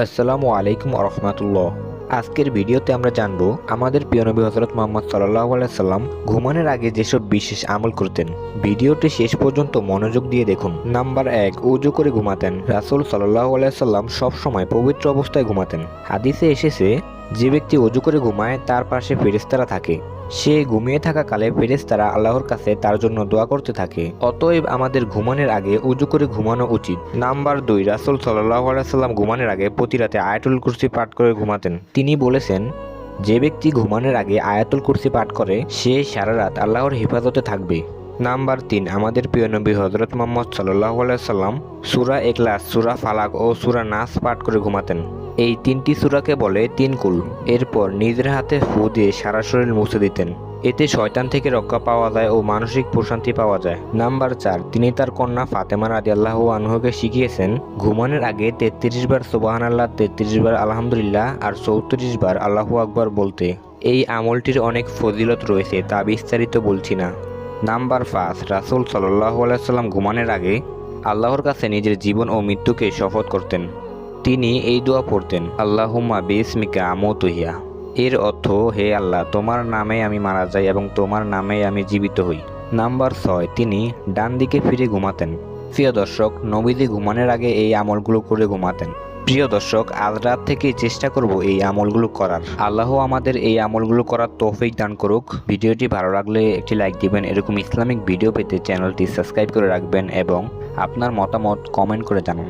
আসসালামু আলাইকুম রহমতুল্লাহ। আজকের ভিডিওতে আমরা জানব আমাদের প্রিয় নবী হযরত মুহাম্মদ সাল্লাল্লাহু আলাইহি সাল্লাম ঘুমানোর আগে যেসব বিশেষ আমল করতেন। ভিডিওটি শেষ পর্যন্ত মনোযোগ দিয়ে দেখুন। নাম্বার 1, ওযু করে ঘুমাতেন। রাসূল সাল্লাল্লাহু আলাইহি সাল্লাম সব সময় পবিত্র অবস্থায় ঘুমাতেন। হাদিসে এসেছে, যে ব্যক্তি ওযু করে ঘুমায় তার পাশে ফেরেশতারা থাকে। সে ঘুমিয়ে থাকাকালে ফেরেশতারা আল্লাহর কাছে তার জন্য দোয়া করতে থাকে। অতএব আমাদের ঘুমানোর আগে ওযু করে ঘুমানো উচিত। নাম্বার 2, রাসূল সাল্লাল্লাহু আলাইহি সাল্লাম ঘুমানোর আগে প্রতি রাতে আয়াতুল কুরসি পাঠ করে ঘুমাতেন। তিনি বলেছেন, যে ব্যক্তি ঘুমানোর আগে আয়াতুল কুরসি পাঠ করে সে সারা রাত আল্লাহর হেফাজতে থাকবে। নাম্বার 3, আমাদের প্রিয় নবী হযরত মুহাম্মদ সাল্লাল্লাহু আলাইহি সাল্লাম সূরা ইখলাস, সূরা ফালাক ও সূরা নাস পাঠ করে ঘুমাতেন। এই তিনটি সূরাকে বলে তিন কুল। এরপর নিজের হাতে ফু দিয়ে সারা শরীর মুছে দিতেন। এতে শয়তান থেকে রক্ষা পাওয়া যায় ও মানসিক প্রশান্তি পাওয়া যায়। নাম্বার 4, তিনি তার কন্যা ফাতেমা রাদিয়াল্লাহু আনহাকে শিখিয়েছেন ঘুমানোর আগে 33 বার সুবহানাল্লাহ, 33 বার আলহামদুলিল্লাহ আর 34 বার আল্লাহু আকবার বলতে। এই আমলটির অনেক ফজিলত রয়েছে, তা বিস্তারিত বলছি না। নাম্বার 5, রাসূল সাল্লাল্লাহু আলাইহি সাল্লাম ঘুমানোর আগে আল্লাহর কাছে নিজের জীবন ও মৃত্যুকে শপথ করতেন। তিনি এই দোয়া পড়তেন, আল্লাহুম্মা বিসমিকা আমুতু হিয়া। এর অর্থ, হে আল্লাহ, তোমার নামে আমি মারা যাই এবং তোমার নামে আমি জীবিত হই। নাম্বার 6, তিনি ডান দিকে ফিরে ঘুমাতেন। প্রিয় দর্শক, নবীজি ঘুমানোর আগে এই আমলগুলো করে ঘুমাতেন। প্রিয় দর্শক, আজ রাত থেকে চেষ্টা করব এই আমলগুলো করার। আল্লাহ আমাদের এই আমলগুলো করার তৌফিক দান করুক। ভিডিওটি ভালো লাগলে একটি লাইক দিবেন। এরকম ইসলামিক ভিডিও পেতে চ্যানেলটি সাবস্ক্রাইব করে রাখবেন এবং আপনার মতামত কমেন্ট করে জানান।